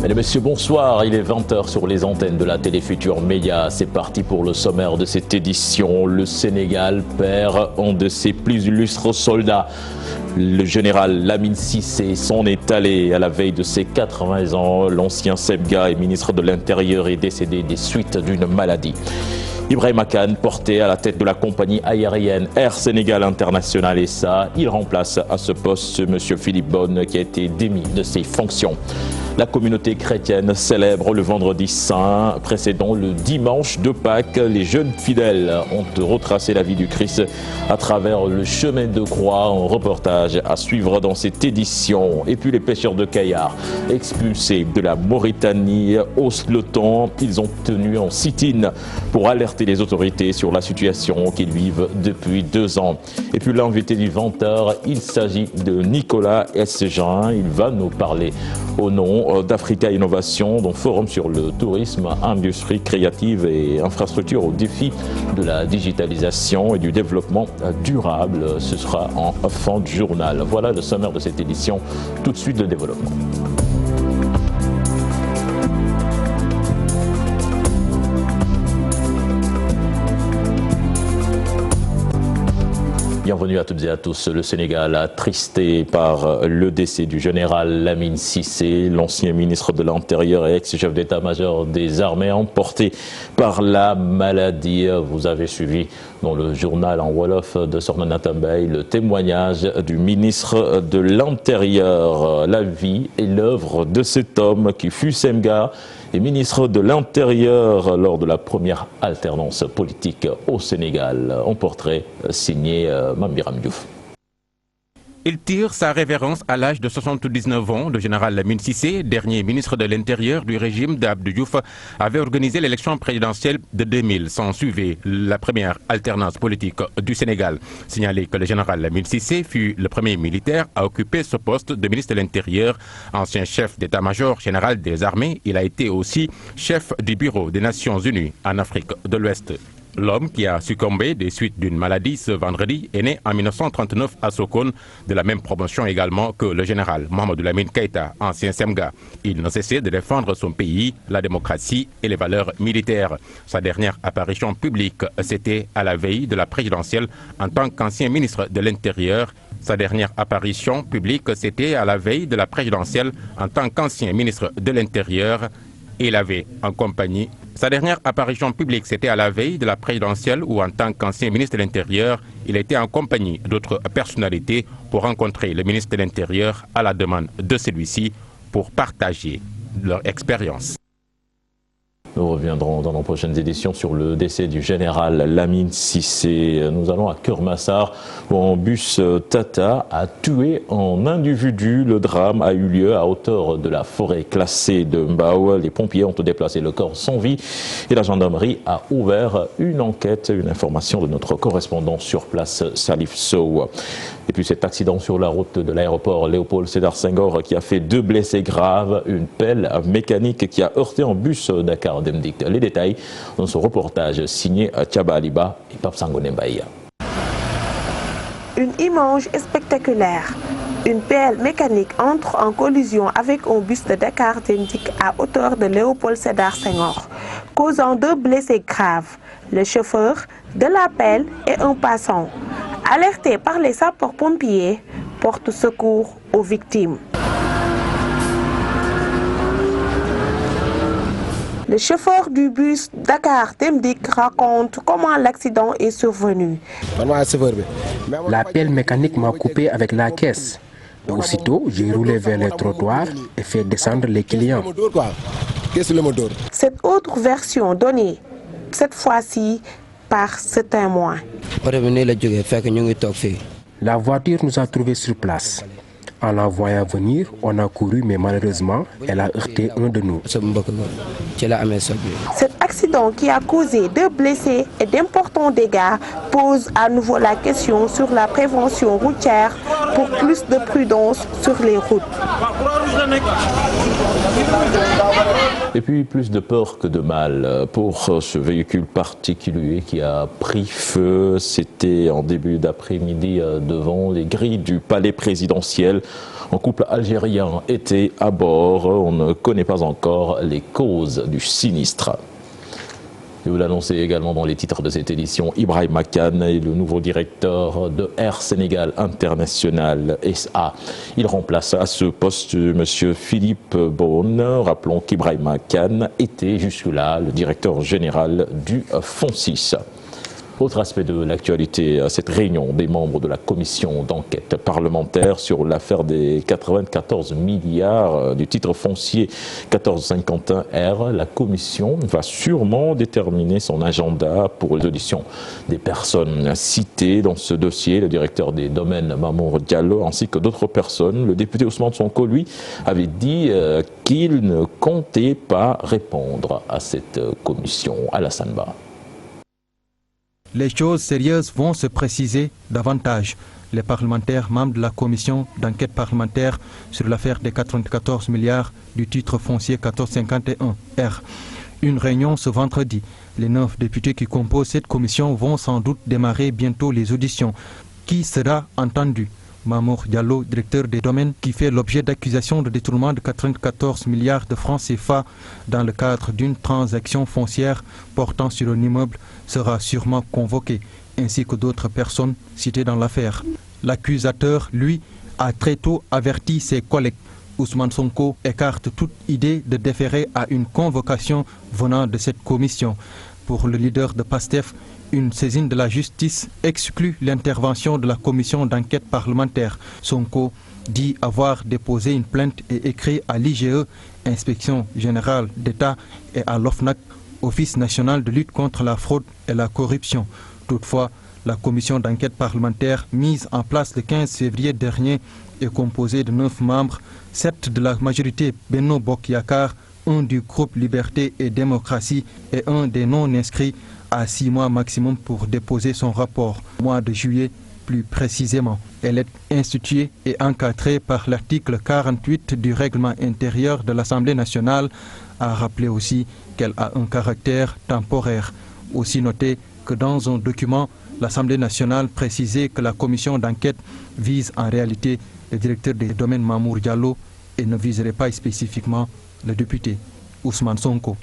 Mesdames et messieurs, bonsoir. Il est 20h sur les antennes de la télé Futur Média. C'est parti pour le sommaire de cette édition. Le Sénégal perd un de ses plus illustres soldats. Le général Lamine Cissé s'en est allé à la veille de ses 80 ans. L'ancien SEBGA et ministre de l'Intérieur est décédé des suites d'une maladie. Ibrahima Kane, porté à la tête de la compagnie aérienne Air Sénégal International SA, il remplace à ce poste M. Philippe Bonne qui a été démis de ses fonctions. La communauté chrétienne célèbre le vendredi saint précédant le dimanche de Pâques. Les jeunes fidèles ont retracé la vie du Christ à travers le chemin de croix. Un reportage à suivre dans cette édition. Et puis les pêcheurs de Kayar, expulsés de la Mauritanie, haussent le ton. Ils ont tenu en sit-in pour alerter les autorités sur la situation qu'ils vivent depuis 2 ans. Et puis l'invité du 20h, il s'agit de Nicolas S. Jean. Il va nous parler au nom d'Africa Innovation, dont forum sur le tourisme, industrie créative et infrastructure au défi de la digitalisation et du développement durable. Ce sera en fin de journal. Voilà le sommaire de cette édition. Tout de suite, le développement. Bienvenue à toutes et à tous. Le Sénégal attristé par le décès du général Lamine Cissé, l'ancien ministre de l'Intérieur et ex-chef d'état-major des armées, emporté par la maladie. Vous avez suivi dans le journal en Wolof de Sornana Tambay le témoignage du ministre de l'Intérieur. La vie et l'œuvre de cet homme qui fut SEMGA et ministre de l'Intérieur lors de la première alternance politique au Sénégal. Un portrait signé Mambiram Diouf. Il tire sa révérence à l'âge de 79 ans. Le général Lamine Cissé, dernier ministre de l'Intérieur du régime d'Abdou Diouf, avait organisé l'élection présidentielle de 2000. S'en suivait la première alternance politique du Sénégal. Signalé que le général Lamine Cissé fut le premier militaire à occuper ce poste de ministre de l'Intérieur. Ancien chef d'état-major général des armées, il a été aussi chef du bureau des Nations Unies en Afrique de l'Ouest. L'homme qui a succombé des suites d'une maladie ce vendredi est né en 1939 à Sokone, de la même promotion également que le général Mohamedou Lamine Keïta, ancien SEMGA. Il ne cessait de défendre son pays, la démocratie et les valeurs militaires. Sa dernière apparition publique, c'était à la veille de la présidentielle en tant qu'ancien ministre de l'Intérieur. Sa dernière apparition publique, c'était à la veille de la présidentielle en tant qu'ancien ministre de l'Intérieur. Il avait en compagnie. Sa dernière apparition publique, c'était à la veille de la présidentielle où, en tant qu'ancien ministre de l'Intérieur, il était en compagnie d'autres personnalités pour rencontrer le ministre de l'Intérieur à la demande de celui-ci pour partager leur expérience. Nous reviendrons dans nos prochaines éditions sur le décès du général Lamine Cissé. Nous allons à Kermassar où un bus Tata a tué un individu. Le drame a eu lieu à hauteur de la forêt classée de Mbao. Les pompiers ont déplacé le corps sans vie et la gendarmerie a ouvert une enquête. Une information de notre correspondant sur place, Salif Sow. Et puis cet accident sur la route de l'aéroport Léopold Sédar Senghor qui a fait 2 blessés graves, une pelle mécanique qui a heurté un bus Dakar Demdik. Les détails dans ce reportage signé Tchaba Aliba et Pape Sangone Mbaye. Une image spectaculaire. Une pelle mécanique entre en collision avec un bus de Dakar Demdik à hauteur de Léopold Sédar Senghor, causant 2 blessés graves, le chauffeur de la pelle et un passant. Alertés par les sapeurs-pompiers, portent secours aux victimes. Le chauffeur du bus Dakar Demdik raconte comment l'accident est survenu. La pelle mécanique m'a coupé avec la caisse. Et aussitôt, j'ai roulé vers les trottoirs et fait descendre les clients. Cette autre version donnée, cette fois-ci, par ce témoin. La voiture nous a trouvés sur place. En la voyant venir, on a couru, mais malheureusement, elle a heurté un de nous. Cet accident qui a causé 2 blessés et d'importants dégâts pose à nouveau la question sur la prévention routière pour plus de prudence sur les routes. Et puis plus de peur que de mal pour ce véhicule particulier qui a pris feu. C'était en début d'après-midi devant les grilles du palais présidentiel. Un couple algérien était à bord. On ne connaît pas encore les causes du sinistre. Et vous l'annoncez également dans les titres de cette édition, Ibrahima Kane est le nouveau directeur de Air Sénégal International SA. Il remplace à ce poste M. Philippe Beaune. Rappelons qu'Ibrahima Kane était jusque-là le directeur général du FONSIS. Autre aspect de l'actualité, cette réunion des membres de la commission d'enquête parlementaire sur l'affaire des 94 milliards du titre foncier 1451R. La commission va sûrement déterminer son agenda pour les auditions des personnes citées dans ce dossier, le directeur des domaines Mamour Diallo ainsi que d'autres personnes. Le député Ousmane Sonko, lui, avait dit qu'il ne comptait pas répondre à cette commission. Alassane Ba. Les choses sérieuses vont se préciser davantage. Les parlementaires membres de la commission d'enquête parlementaire sur l'affaire des 94 milliards du titre foncier 1451R. Une réunion ce vendredi. Les 9 députés qui composent cette commission vont sans doute démarrer bientôt les auditions. Qui sera entendu? Mamour Diallo, directeur des domaines, qui fait l'objet d'accusations de détournement de 94 milliards de francs CFA dans le cadre d'une transaction foncière portant sur un immeuble, sera sûrement convoqué, ainsi que d'autres personnes citées dans l'affaire. L'accusateur, lui, a très tôt averti ses collègues. Ousmane Sonko écarte toute idée de déférer à une convocation venant de cette commission. Pour le leader de PASTEF, une saisine de la justice exclut l'intervention de la commission d'enquête parlementaire. Sonko dit avoir déposé une plainte et écrit à l'IGE, Inspection générale d'État, et à l'OFNAC, Office national de lutte contre la fraude et la corruption. Toutefois, la commission d'enquête parlementaire mise en place le 15 février dernier est composée de 9 membres, 7 de la majorité Benno Bokk Yakaar, 1 du groupe Liberté et Démocratie et 1 des non-inscrits, à 6 mois maximum pour déposer son rapport. Mois de juillet, plus précisément. Elle est instituée et encadrée par l'article 48 du règlement intérieur de l'Assemblée nationale, a rappelé aussi qu'elle a un caractère temporaire. Aussi noté que dans un document, l'Assemblée nationale précisait que la commission d'enquête vise en réalité le directeur des domaines Mamour Diallo et ne viserait pas spécifiquement le député Ousmane Sonko.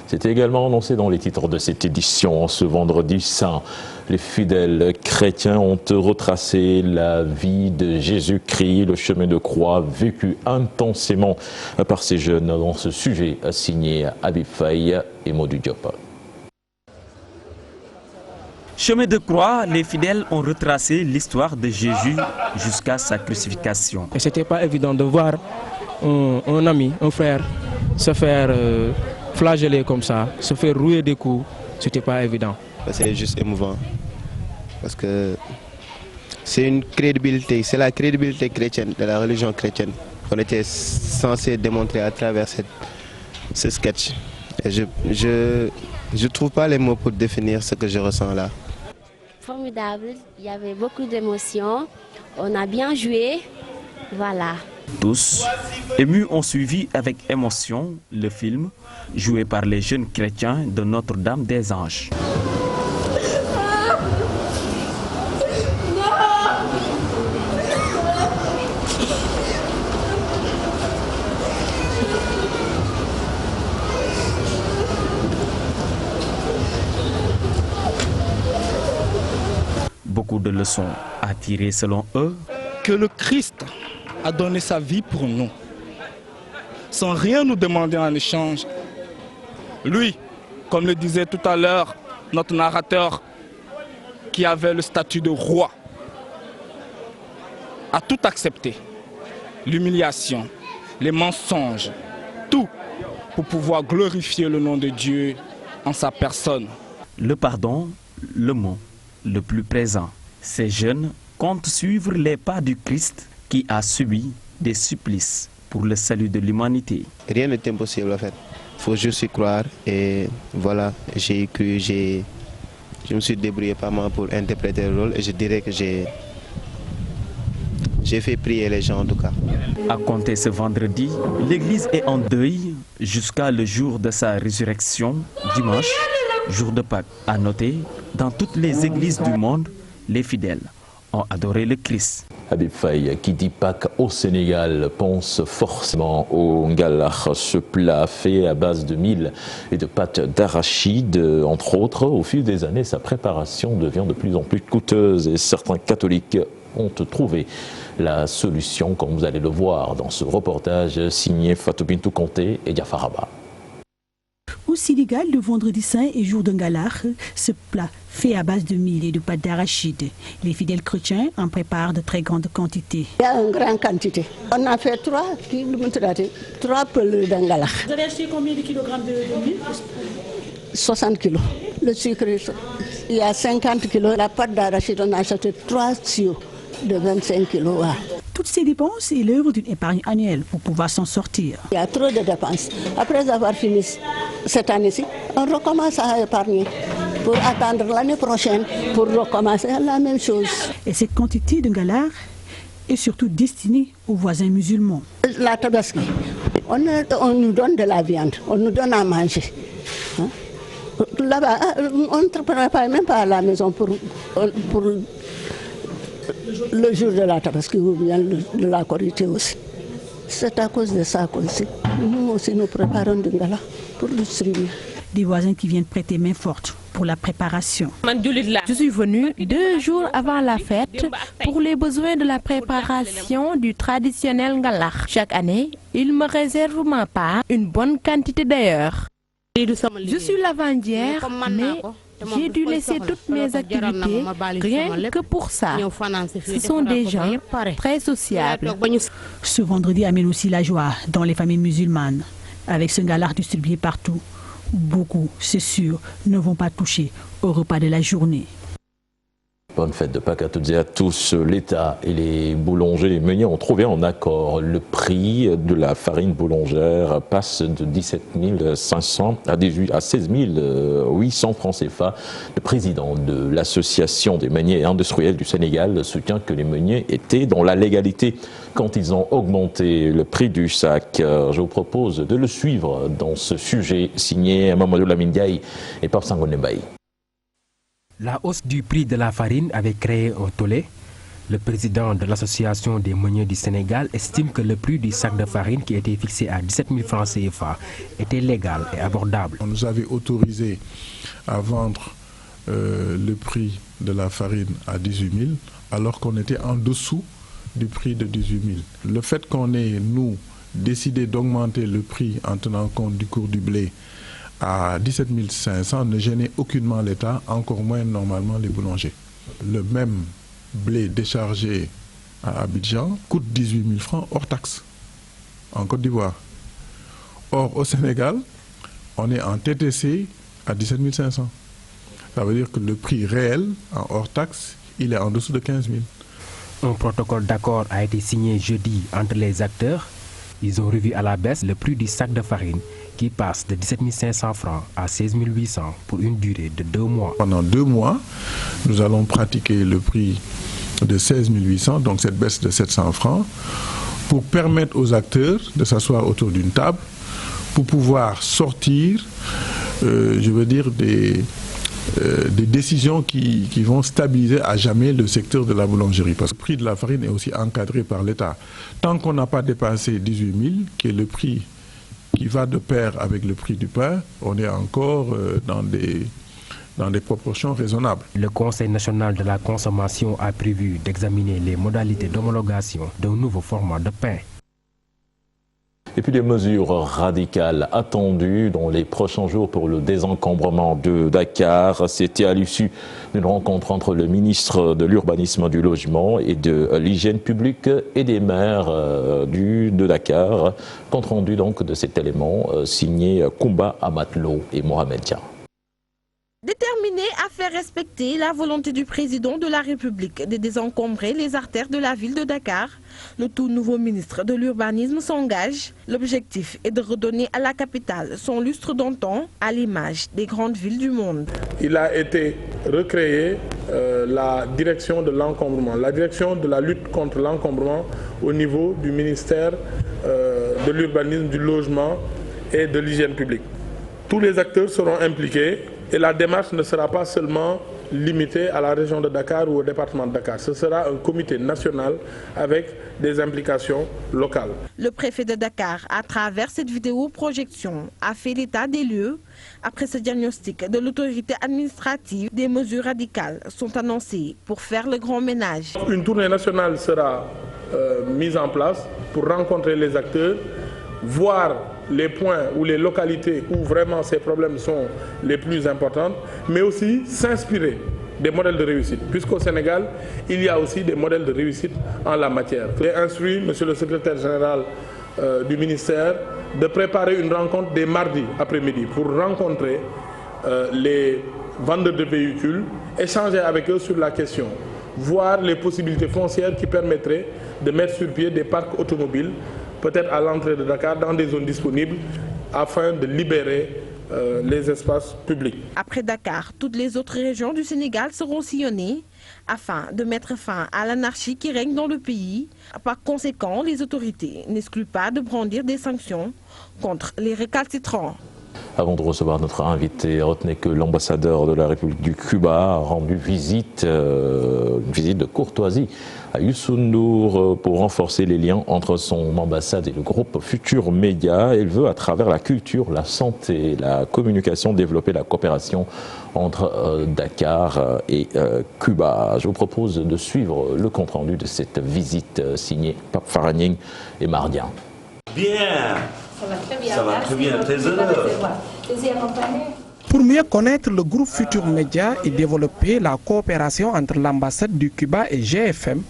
C'était également annoncé dans les titres de cette édition. Ce vendredi saint, les fidèles chrétiens ont retracé la vie de Jésus-Christ, le chemin de croix vécu intensément par ces jeunes. Dans ce sujet signé Habib Faye et Modou Diop. Chemin de croix, les fidèles ont retracé l'histoire de Jésus jusqu'à sa crucifixion. Et c'était pas évident de voir un ami, un frère, se faire flageller comme ça, se faire rouer des coups, c'était pas évident. C'est juste émouvant, parce que c'est une crédibilité, c'est la crédibilité chrétienne, de la religion chrétienne, qu'on était censé démontrer à travers ce sketch. Et je trouve pas les mots pour définir ce que je ressens là. Formidable, il y avait beaucoup d'émotions, on a bien joué, voilà. Tous, émus, ont suivi avec émotion le film joué par les jeunes chrétiens de Notre-Dame des Anges. Beaucoup de leçons à tirer selon eux. Que le Christ a donné sa vie pour nous, sans rien nous demander en échange. Lui, comme le disait tout à l'heure notre narrateur, qui avait le statut de roi, a tout accepté. L'humiliation, les mensonges, tout pour pouvoir glorifier le nom de Dieu en sa personne. Le pardon, le mot le plus présent. Ces jeunes comptent suivre les pas du Christ qui a subi des supplices pour le salut de l'humanité. Rien n'est impossible en fait. Il faut juste y croire et voilà, j'ai cru, je me suis débrouillé pas mal pour interpréter le rôle et je dirais que j'ai fait prier les gens en tout cas. À compter ce vendredi, l'église est en deuil jusqu'à le jour de sa résurrection, dimanche, jour de Pâques. À noter, dans toutes les églises du monde, les fidèles ont adoré le Christ. Habib Faye, qui dit Pâques au Sénégal, pense forcément au ngalar, ce plat fait à base de mil et de pâte d'arachide. Entre autres, au fil des années, sa préparation devient de plus en plus coûteuse et certains catholiques ont trouvé la solution, comme vous allez le voir dans ce reportage signé Fatou Bintou Conté et Diafaraba. Au Sénégal, le vendredi saint et jour de ngalar, ce plat fait à base de mil et de pâte d'arachide. Les fidèles chrétiens en préparent de très grandes quantités. Il y a une grande quantité. On a fait 3 peles de ngalar. Vous avez acheté combien de kilogrammes de mil? 60 kilos. Le sucre, il y a 50 kilos. La pâte d'arachide, on a acheté 3 sioux de 25 kilos. Toutes ces dépenses est l'œuvre d'une épargne annuelle pour pouvoir s'en sortir. Il y a trop de dépenses. Après avoir fini cette année-ci, on recommence à épargner pour attendre l'année prochaine pour recommencer la même chose. Et cette quantité de ngalar est surtout destinée aux voisins musulmans. La tabaski, on nous donne de la viande, on nous donne à manger. Là-bas, on ne prépare même pas à la maison pour le jour de la tabaski ou bien de la Korité aussi. C'est à cause de ça aussi. Nous aussi nous préparons du ngala pour le distribuer. Des voisins qui viennent prêter main forte pour la préparation. Je suis venue 2 jours avant la fête pour les besoins de la préparation du traditionnel ngalar. Chaque année, ils me réservent ma part, une bonne quantité d'ailleurs. Je suis lavandière, mais j'ai dû laisser toutes mes activités rien que pour ça. Ce sont des gens très sociables. Ce vendredi amène aussi la joie dans les familles musulmanes. Avec ce ngalar distribué partout, beaucoup, c'est sûr, ne vont pas toucher au repas de la journée. Bonne fête de Pâques à toutes et à tous. L'État et les boulangers, les meuniers ont trouvé en accord. Le prix de la farine boulangère passe de 17 500 à 16 800 francs CFA. Le président de l'Association des meuniers et industriels du Sénégal soutient que les meuniers étaient dans la légalité quand ils ont augmenté le prix du sac. Je vous propose de le suivre dans ce sujet signé Mamadou Lamine Diaye et Pape Sangoné Mbaye. La hausse du prix de la farine avait créé un tollé. Le président de l'Association des meuniers du Sénégal estime que le prix du sac de farine qui était fixé à 17 000 francs CFA était légal et abordable. On nous avait autorisé à vendre le prix de la farine à 18 000 alors qu'on était en dessous du prix de 18 000. Le fait qu'on ait, nous, décidé d'augmenter le prix en tenant compte du cours du blé à 17 500 ne gênait aucunement l'État, encore moins normalement les boulangers. Le même blé déchargé à Abidjan coûte 18 000 francs hors taxe en Côte d'Ivoire. Or, au Sénégal, on est en TTC à 17 500. Ça veut dire que le prix réel en hors taxe, il est en dessous de 15 000. Un protocole d'accord a été signé jeudi entre les acteurs. Ils ont revu à la baisse le prix du sac de farine qui passe de 17 500 francs à 16 800 pour une durée de 2 mois. Pendant 2 mois, nous allons pratiquer le prix de 16 800, donc cette baisse de 700 francs, pour permettre aux acteurs de s'asseoir autour d'une table, pour pouvoir sortir, je veux dire, des décisions qui vont stabiliser à jamais le secteur de la boulangerie. Parce que le prix de la farine est aussi encadré par l'État. Tant qu'on n'a pas dépassé 18 000, qui est le prix qui va de pair avec le prix du pain, on est encore dans des proportions raisonnables. Le Conseil national de la consommation a prévu d'examiner les modalités d'homologation d'un nouveau format de pain. Et puis des mesures radicales attendues dans les prochains jours pour le désencombrement de Dakar. C'était à l'issue d'une rencontre entre le ministre de l'Urbanisme, du Logement et de l'Hygiène publique et des maires de Dakar. Compte rendu donc de cet élément signé Koumba Amatlo et Mohamed Dia. Déterminé à faire respecter la volonté du président de la République de désencombrer les artères de la ville de Dakar, le tout nouveau ministre de l'Urbanisme s'engage. L'objectif est de redonner à la capitale son lustre d'antan à l'image des grandes villes du monde. Il a été recréé la direction de l'encombrement, la direction de la lutte contre l'encombrement au niveau du ministère de l'Urbanisme, du Logement et de l'hygiène publique. Tous les acteurs seront impliqués et la démarche ne sera pas seulement limitée à la région de Dakar ou au département de Dakar. Ce sera un comité national avec des implications locales. Le préfet de Dakar, à travers cette vidéo-projection, a fait l'état des lieux. Après ce diagnostic de l'autorité administrative, des mesures radicales sont annoncées pour faire le grand ménage. Une tournée nationale sera mise en place pour rencontrer les acteurs, voir les points ou les localités où vraiment ces problèmes sont les plus importants, mais aussi s'inspirer des modèles de réussite, puisqu'au Sénégal, il y a aussi des modèles de réussite en la matière. J'ai instruit M. le secrétaire général du ministère de préparer une rencontre dès mardi après-midi pour rencontrer les vendeurs de véhicules, échanger avec eux sur la question, voir les possibilités foncières qui permettraient de mettre sur pied des parcs automobiles, peut-être à l'entrée de Dakar, dans des zones disponibles, afin de libérer les espaces publics. Après Dakar, toutes les autres régions du Sénégal seront sillonnées afin de mettre fin à l'anarchie qui règne dans le pays. Par conséquent, les autorités n'excluent pas de brandir des sanctions contre les récalcitrants. Avant de recevoir notre invité, retenez que l'ambassadeur de la République du Cuba a rendu visite, une visite de courtoisie à Youssou N'Dour pour renforcer les liens entre son ambassade et le groupe Futur Média. Il veut, à travers la culture, la santé, la communication, développer la coopération entre Dakar et Cuba. Je vous propose de suivre le compte-rendu de cette visite signée Pape Faraning et Mardien. Bien. Ça va très bien. Ça va très bien, très heureux. Pour mieux connaître le groupe Futur Média et développer la coopération entre l'ambassade du Cuba et GFM,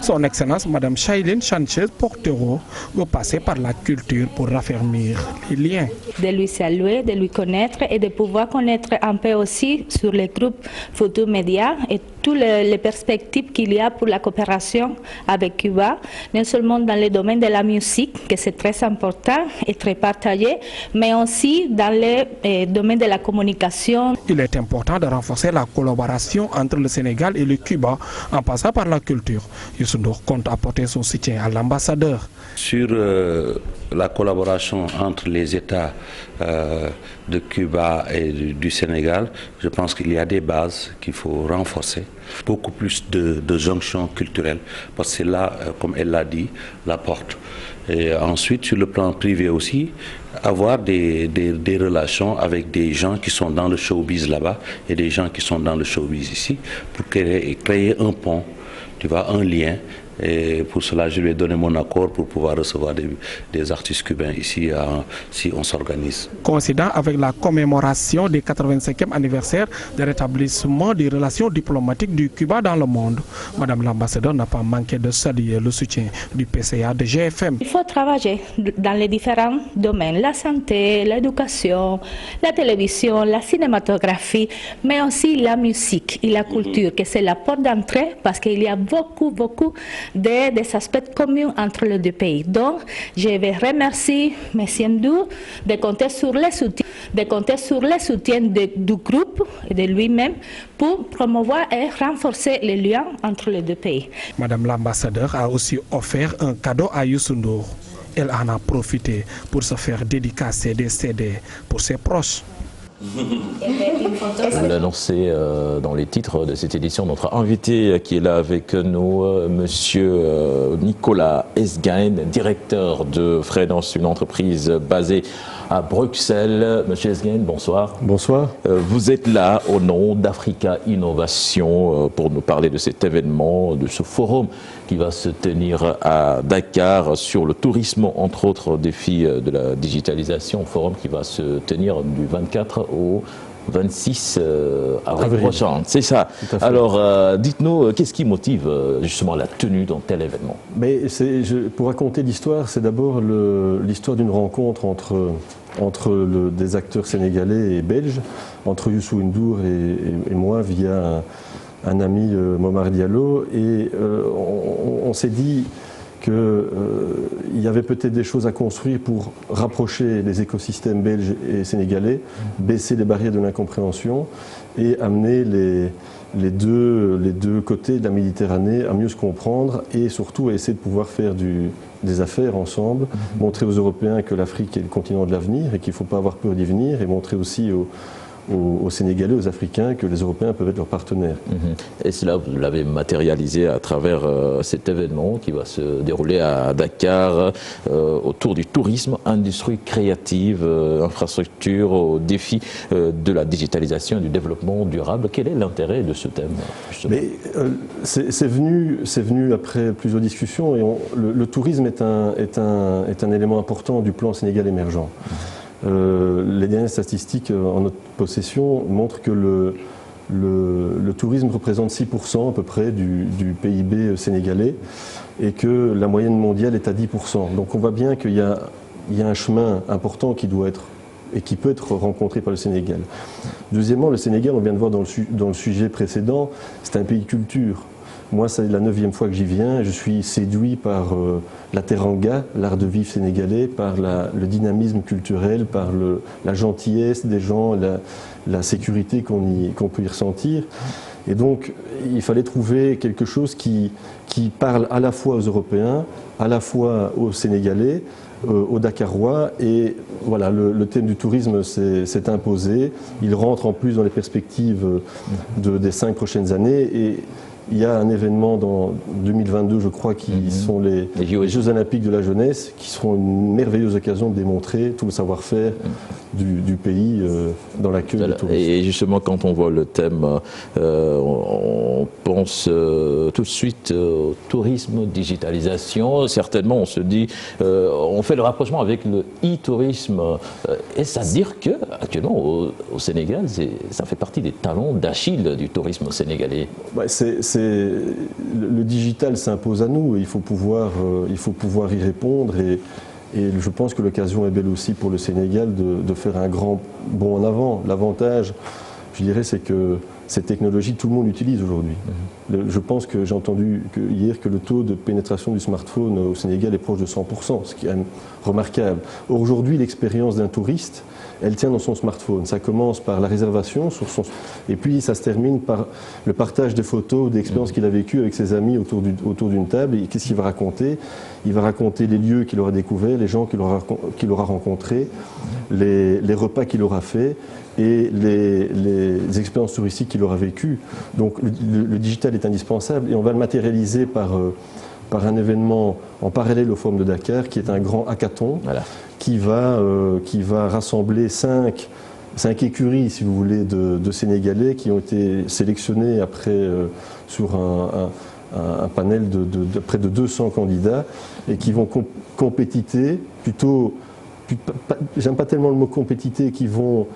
son Excellence Mme Shailene Sanchez Portero veut passer par la culture pour raffermir les liens. De lui saluer, de lui connaître et de pouvoir connaître un peu aussi sur les groupes Futur Média et toutes les perspectives qu'il y a pour la coopération avec Cuba, non seulement dans le domaine de la musique, que c'est très important et très partagé, mais aussi dans le domaine de la communication. Il est important de renforcer la collaboration entre le Sénégal et le Cuba en passant par la culture. Youssou N'Dour compte apporter son soutien à l'ambassadeur. Sur la collaboration entre les États de Cuba et du Sénégal, je pense qu'il y a des bases qu'il faut renforcer. Beaucoup plus de jonctions culturelles, parce que c'est là, comme elle l'a dit, la porte. Et ensuite, sur le plan privé aussi, avoir des relations avec des gens qui sont dans le showbiz là-bas et des gens qui sont dans le showbiz ici, pour créer un pont, tu vois, un lien. Et pour cela, je lui ai donné mon accord pour pouvoir recevoir des artistes cubains ici si on s'organise. Coïncidant avec la commémoration du 85e anniversaire de rétablissement des relations diplomatiques du Cuba dans le monde, Madame l'ambassadeur n'a pas manqué de saluer le soutien du PCA de GFM. Il faut travailler dans les différents domaines, la santé, l'éducation, la télévision, la cinématographie, mais aussi la musique et la culture, que c'est la porte d'entrée parce qu'il y a beaucoup des aspects communs entre les deux pays. Donc, je vais remercier M. N'Dour de compter sur le soutien, du groupe et de lui-même pour promouvoir et renforcer les liens entre les deux pays. Madame l'ambassadeur a aussi offert un cadeau à Youssou N'Dour. Elle en a profité pour se faire dédicacer des CD pour ses proches. Vous l'annoncez dans les titres de cette édition, notre invité qui est là avec nous, monsieur Nicolas Esgain, directeur de Fredance, une entreprise basée à Bruxelles. Monsieur Esgain, bonsoir. Bonsoir. Vous êtes là au nom d'Africa Innovation pour nous parler de cet événement, de ce forum qui va se tenir à Dakar sur le tourisme, entre autres défis de la digitalisation, forum qui va se tenir du 24 au 26 avril prochain. C'est ça. Alors, dites-nous, qu'est-ce qui motive justement la tenue dans tel événement? Mais pour raconter l'histoire, c'est d'abord l'histoire d'une rencontre entre des acteurs sénégalais et belges, entre Youssou N'Dour et moi, via un ami, Momar Diallo, et on s'est dit qu'il y avait peut-être des choses à construire pour rapprocher les écosystèmes belges et sénégalais, baisser les barrières de l'incompréhension et amener les deux côtés de la Méditerranée à mieux se comprendre et surtout à essayer de pouvoir faire des affaires ensemble, montrer aux Européens que l'Afrique est le continent de l'avenir et qu'il ne faut pas avoir peur d'y venir, et montrer aussi aux Sénégalais, aux Africains, que les Européens peuvent être leurs partenaires. Et cela, vous l'avez matérialisé à travers cet événement qui va se dérouler à Dakar autour du tourisme, industrie créative, infrastructure, au défi de la digitalisation et du développement durable. Quel est l'intérêt de ce thème, justement? C'est venu après plusieurs discussions, et le tourisme est un élément important du plan Sénégal émergent. Les dernières statistiques en notre possession montrent que le tourisme représente 6% à peu près du PIB sénégalais et que la moyenne mondiale est à 10%. Donc on voit bien qu'il y a un chemin important qui doit être et qui peut être rencontré par le Sénégal. Deuxièmement, le Sénégal, on vient de voir dans le sujet précédent, c'est un pays de culture. Moi, c'est la 9e fois que j'y viens. Je suis séduit par la teranga, l'art de vivre sénégalais, par le dynamisme culturel, par la gentillesse des gens, la sécurité qu'on peut y ressentir. Et donc, il fallait trouver quelque chose qui parle à la fois aux Européens, à la fois aux Sénégalais, aux Dakarois. Et voilà, le thème du tourisme s'est imposé. Il rentre en plus dans les perspectives des 5 prochaines années. Et il y a un événement dans 2022, je crois, qui sont les Jeux Olympiques de la jeunesse, qui seront une merveilleuse occasion de démontrer tout le savoir-faire du pays dans l'accueil des touristes. Et justement, quand on voit le thème, on pense tout de suite au tourisme, digitalisation. Certainement, on se dit, on fait le rapprochement avec le e-tourisme. Est-ce à dire que, actuellement, au Sénégal, ça fait partie des talons d'Achille du tourisme sénégalais? Le digital s'impose à nous et il faut pouvoir y répondre, et je pense que l'occasion est belle aussi pour le Sénégal de faire un grand bond en avant. L'avantage, je dirais, c'est que cette technologie, tout le monde l'utilise aujourd'hui. Je pense que j'ai entendu hier que le taux de pénétration du smartphone au Sénégal est proche de 100%, ce qui est quand même remarquable. Aujourd'hui, l'expérience d'un touriste, elle tient dans son smartphone. Ça commence par la réservation, et puis ça se termine par le partage des photos, d'expériences qu'il a vécues avec ses amis autour d'une table. Et qu'est-ce qu'il va raconter? Il va raconter les lieux qu'il aura découverts, les gens qu'il aura rencontrés, les repas qu'il aura faits et les expériences touristiques qu'il aura vécues. Donc le digital est indispensable, et on va le matérialiser par un événement en parallèle au Forum de Dakar, qui est un grand hackathon. Voilà. Qui va rassembler 5 écuries, si vous voulez, de Sénégalais qui ont été sélectionnés après sur un panel de près de 200 candidats, et qui vont compétiter, j'aime pas tellement le mot compétiter, qui vont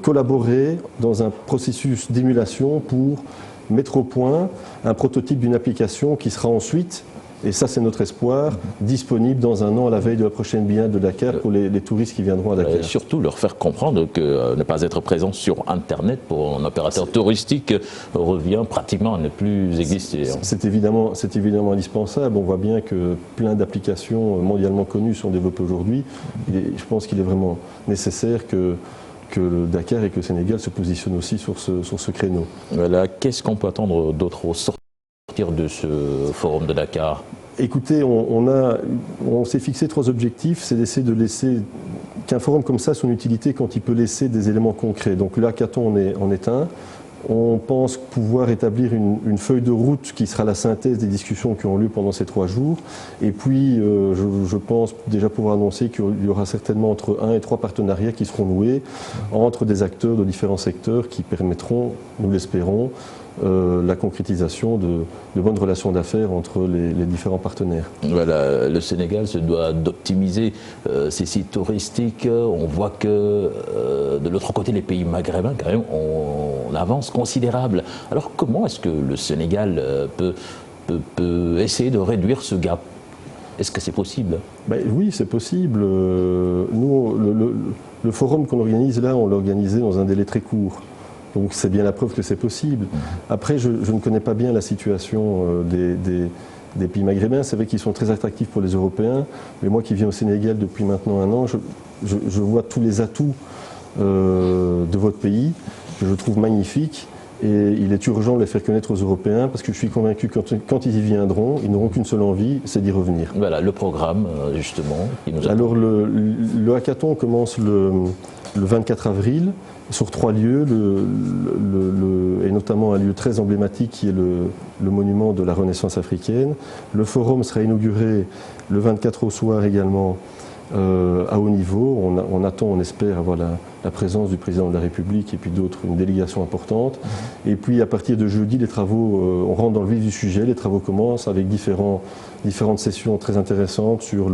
collaborer dans un processus d'émulation pour mettre au point un prototype d'une application qui sera ensuite, et ça c'est notre espoir, disponible dans un an à la veille de la prochaine Biennale de Dakar pour les touristes qui viendront à Dakar. Et surtout leur faire comprendre que ne pas être présent sur Internet pour un opérateur touristique revient pratiquement à ne plus exister. C'est évidemment indispensable. On voit bien que plein d'applications mondialement connues sont développées aujourd'hui. Je pense qu'il est vraiment nécessaire que le Dakar et que le Sénégal se positionnent aussi sur ce créneau. Voilà. Qu'est-ce qu'on peut attendre d'autre au sortir de ce forum de Dakar? Écoutez, on s'est fixé 3 objectifs. C'est d'essayer de laisser qu'un forum comme ça son utilité quand il peut laisser des éléments concrets. Donc le hackathon en est un. On pense pouvoir établir une feuille de route qui sera la synthèse des discussions qui ont lieu pendant ces 3 jours. Et puis, je pense déjà pouvoir annoncer qu'il y aura certainement entre 1 et 3 partenariats qui seront noués entre des acteurs de différents secteurs qui permettront, nous l'espérons, la concrétisation de bonnes relations d'affaires entre les différents partenaires. Voilà, le Sénégal se doit d'optimiser ses sites touristiques. On voit que de l'autre côté, les pays maghrébins, quand même, on avance considérable. Alors comment est-ce que le Sénégal peut essayer de réduire ce gap? Est-ce que c'est possible? Oui, c'est possible. Nous, le forum qu'on organise là, on l'a organisé dans un délai très court. Donc c'est bien la preuve que c'est possible. Après, je ne connais pas bien la situation des pays maghrébins. C'est vrai qu'ils sont très attractifs pour les Européens, mais moi qui viens au Sénégal depuis maintenant un an, je vois tous les atouts de votre pays, que je trouve magnifiques. Et il est urgent de les faire connaître aux Européens parce que je suis convaincu que quand ils y viendront, ils n'auront qu'une seule envie, c'est d'y revenir. Voilà, le programme, justement. Alors, le hackathon commence le 24 avril sur 3 lieux, et notamment un lieu très emblématique qui est le monument de la Renaissance africaine. Le forum sera inauguré le 24 au soir également à haut niveau. On attend, on espère avoir la présence du président de la République et puis d'autres, une délégation importante. Et puis à partir de jeudi, les travaux, on rentre dans le vif du sujet, les travaux commencent avec différentes sessions très intéressantes sur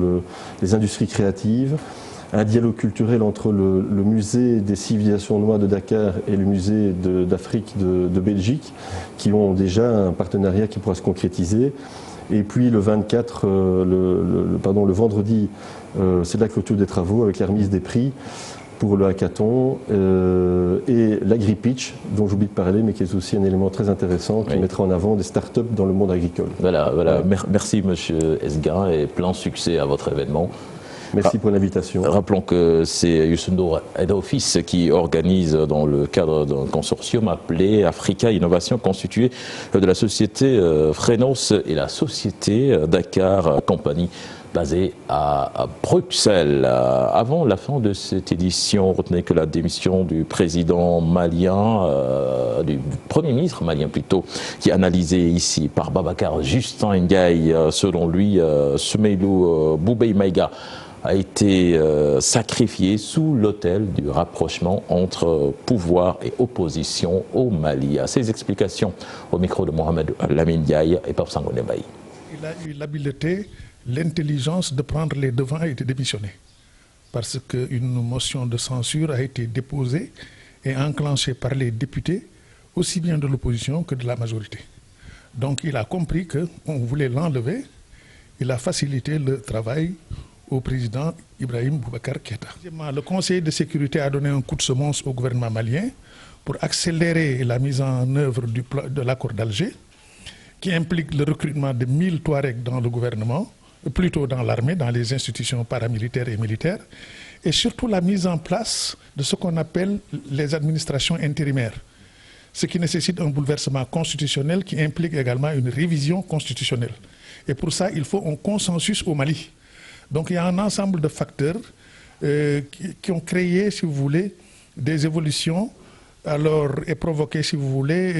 les industries créatives, un dialogue culturel entre le musée des civilisations noires de Dakar et le musée d'Afrique de Belgique, qui ont déjà un partenariat qui pourra se concrétiser. Et puis le 24, le vendredi, c'est la clôture des travaux avec la remise des prix pour le hackathon et l'agri-pitch, dont j'oublie de parler, mais qui est aussi un élément très intéressant qui mettra en avant des start-up dans le monde agricole. Voilà. Merci Monsieur Esguin et plein succès à votre événement. Merci pour l'invitation. Rappelons que c'est Youssou N'Dour Head Office qui organise dans le cadre d'un consortium appelé Africa Innovation, constitué de la société Phrenos et la société Dakar Company, basée à Bruxelles. Avant la fin de cette édition, retenez que la démission du président malien, du Premier ministre malien plutôt, qui est analysé ici par Babacar Justin Ndiaye, selon lui, Soumeylou Boubèye Maïga, a été sacrifié sous l'autel du rapprochement entre pouvoir et opposition au Mali. À ces explications au micro de Mohamed Lamine Ndiaye et Pape Sangoné Baye. Il a eu l'habileté, l'intelligence de prendre les devants et de démissionner. Parce qu'une motion de censure a été déposée et enclenchée par les députés, aussi bien de l'opposition que de la majorité. Donc il a compris qu'on voulait l'enlever. Il a facilité le travail au président Ibrahim Boubacar Keïta. Le Conseil de sécurité a donné un coup de semonce au gouvernement malien pour accélérer la mise en œuvre de l'accord d'Alger, qui implique le recrutement de 1000 Touaregs dans le gouvernement, plutôt dans l'armée, dans les institutions paramilitaires et militaires, et surtout la mise en place de ce qu'on appelle les administrations intérimaires, ce qui nécessite un bouleversement constitutionnel qui implique également une révision constitutionnelle. Et pour ça, il faut un consensus au Mali. Donc il y a un ensemble de facteurs qui ont créé, si vous voulez, des évolutions et provoqué, si vous voulez,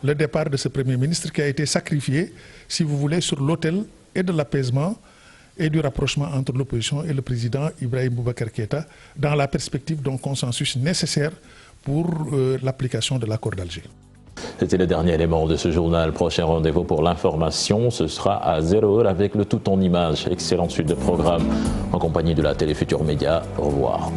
le départ de ce Premier ministre qui a été sacrifié, si vous voulez, sur l'autel et de l'apaisement et du rapprochement entre l'opposition et le président Ibrahim Boubacar Keïta dans la perspective d'un consensus nécessaire pour l'application de l'accord d'Alger. C'était le dernier élément de ce journal. Prochain rendez-vous pour l'information, ce sera à 0h avec le tout en images. Excellente suite de programme en compagnie de la Télé Futurs Médias. Au revoir.